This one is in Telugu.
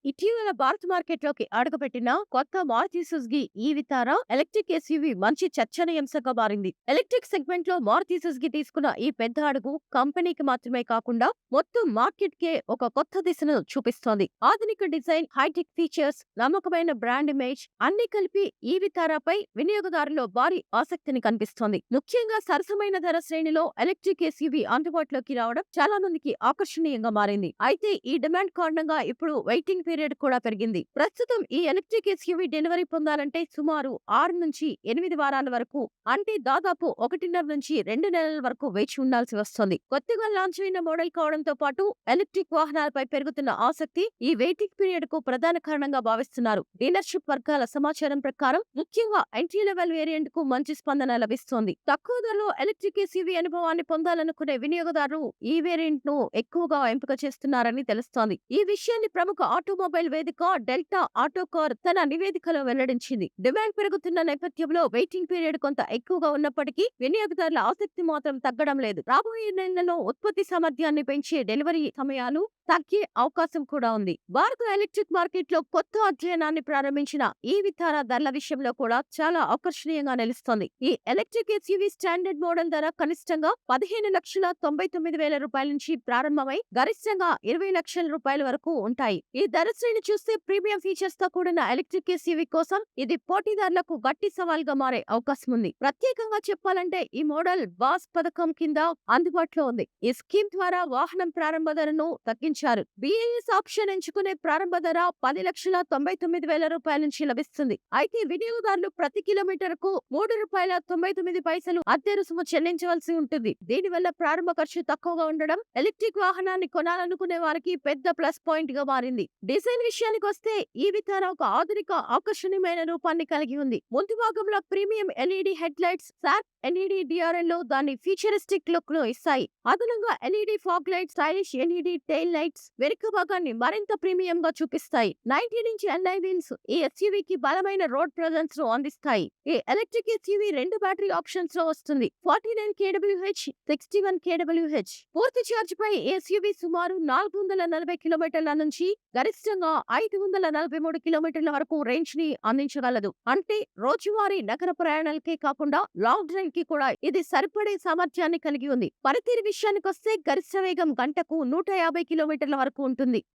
ఇటీవల భారత్ మార్కెట్లోకి అడుగుపెట్టిన కొత్త మారుతి సుజుకి ఈ వితార ఎలక్ట్రిక్ ఎస్యూవీ మంచి చర్చనీయాంశంగా మారింది. ఎలక్ట్రిక్ సెగ్మెంట్ లో మారుతి సుజుకి తీసుకున్న ఈ పెద్ద అడుగు కంపెనీకి మాత్రమే కాకుండా మొత్తం మార్కెట్ కే ఒక కొత్త దిశను చూపిస్తోంది. ఆధునిక డిజైన్, హైటెక్ ఫీచర్స్, నమ్మకమైన బ్రాండ్ ఇమేజ్ అన్ని కలిపి ఈ వితారాపై వినియోగదారుల్లో భారీ ఆసక్తిని కనిపిస్తోంది. ముఖ్యంగా సరసమైన ధర శ్రేణిలో ఎలక్ట్రిక్ ఎస్యూవీ అందుబాటులోకి రావడం చాలా మందికి ఆకర్షణీయంగా మారింది. అయితే ఈ డిమాండ్ కారణంగా ఇప్పుడు వెయిటింగ్ పీరియడ్ కూడా పెరిగింది. ప్రస్తుతం ఈ ఎలక్ట్రిక్ ఎస్యూవీ డెలివరీ పొందాలంటే సుమారు 6 నుంచి 8 వారాల వరకు, అంటే దాదాపు 1.5 నుంచి 2 నెలల వరకు వేచి ఉండాల్సి వస్తోంది. కొత్తగా లాంచ్ అయిన మోడల్ కావడంతో పాటు ఎలక్ట్రిక్ వాహనాలపై పెరుగుతున్న ఆసక్తి ఈ వెయిటింగ్ పీరియడ్ కు ప్రధాన కారణంగా భావిస్తున్నారు. డీలర్షిప్ వర్గాల సమాచారం ప్రకారం ముఖ్యంగా ఎంట్రీ లెవెల్ వేరియంట్ కు మంచి స్పందన లభిస్తోంది. తక్కువ ధరలో ఎలక్ట్రిక్ ఎస్యూవీ అనుభవాన్ని పొందాలనుకునే వినియోగదారులు ఈ వేరియంట్ ను ఎక్కువగా ఎంపిక చేస్తున్నారని తెలుస్తోంది. ఈ విషయాన్ని ప్రముఖ ఆటోమొబైల్ వేదిక డెల్టా ఆటోకార్ తన నివేదికలో వెల్లడించింది. డిమాండ్ పెరుగుతున్న నేపథ్యంలో వెయిటింగ్ పీరియడ్ కొంత ఎక్కువగా ఉన్నప్పటికీ వినియోగదారుల ఆసక్తి మాత్రం తగ్గడం లేదు. రాబోయే నెలల్లో ఉత్పత్తి సామర్థ్యాన్ని పెంచే డెలివరీ సమయాలు తగ్గే అవకాశం కూడా ఉంది. భారత ఎలక్ట్రిక్ మార్కెట్ లో కొత్త అధ్యయనాన్ని ప్రారంభించిన ఈ వితార ధరల విషయంలో కూడా చాలా ఆకర్షణీయంగా నిలుస్తోంది. ఈ ఎలక్ట్రిక్ ఎస్యూవీ స్టాండర్డ్ మోడల్ ధర కనిష్టంగా 15,99,000 రూపాయల నుంచి ప్రారంభమై గరిష్టంగా 20 లక్షల రూపాయల వరకు ఉంటాయి. ఈ ధర శ్రేణి చూస్తే ప్రీమియం ఫీచర్స్ తో కూడిన ఎలక్ట్రిక్ ఎస్యూవీ కోసం ఇది పోటీదారులకు గట్టి సవాల్గా మారే అవకాశం ఉంది. ప్రత్యేకంగా చెప్పాలంటే ఈ మోడల్ బాస్ పథకం కింద అందుబాటులో ఉంది. ఈ స్కీమ్ ద్వారా వాహనం ప్రారంభ ధరను తగ్గించారు. బిఏఎస్ ఆప్షన్ ఎంచుకునే ప్రారంభ ధర 10,99,000 రూపాయల నుంచి లభిస్తుంది. అయితే వినియోగదారులు ప్రతి కిలోమీటర్కు ₹3.99 అద్దె రుసుము చెల్లించవలసి ఉంటుంది. దీనివల్ల ప్రారంభ ఖర్చు తక్కువగా ఉండడం ఎలక్ట్రిక్ వాహనాన్ని కొనాలనుకునే వారికి పెద్ద ప్లస్ పాయింట్ గా మారింది. డిజైన్ విషయానికి వస్తే ఈ వితార ఒక ఆధునిక ఆకర్షణీయమైన రూపాన్ని కలిగి ఉంది. ముందు భాగంలో premium LED head lights, sharp LED DRL లో దాని ఫ్యూచరిస్టిక్ లుక్ ను ఇస్తాయి. అదనంగా LED fog lights, stylish LED tail lights వెనుక భాగాన్ని మరింత ప్రీమియం గా చూపిస్తాయి. 90 ఇంచ్ ఎల్ఐ వీల్స్ ఈ ఎస్యూవీకి బలమైన రోడ్ ప్రెజెన్స్ ను అందిస్తాయి. ఈ ఎలక్ట్రిక్ ఎస్యూవీ 2 బ్యాటరీ ఆప్షన్స్ లో వస్తుంది. 49 kWh, 61 kWh. పూర్తి ఛార్జ్ పై ఎస్యూవీ సుమారు 440 కిలోమీటర్ల నుంచి గరిష్టంగా 543 కిలోమీటర్ల వరకు రేంజ్ ని అందించగలదు. అంటే రోజువారీ నగర ప్రయాణాలకే కాకుండా లాంగ్ డ్రైవ్ కి కూడా ఇది సరిపడే సామర్థ్యాన్ని కలిగి ఉంది. పనితీరు విషయానికొస్తే గరిష్ట వేగం గంటకు 150 కిలోమీటర్ల వరకు ఉంటుంది.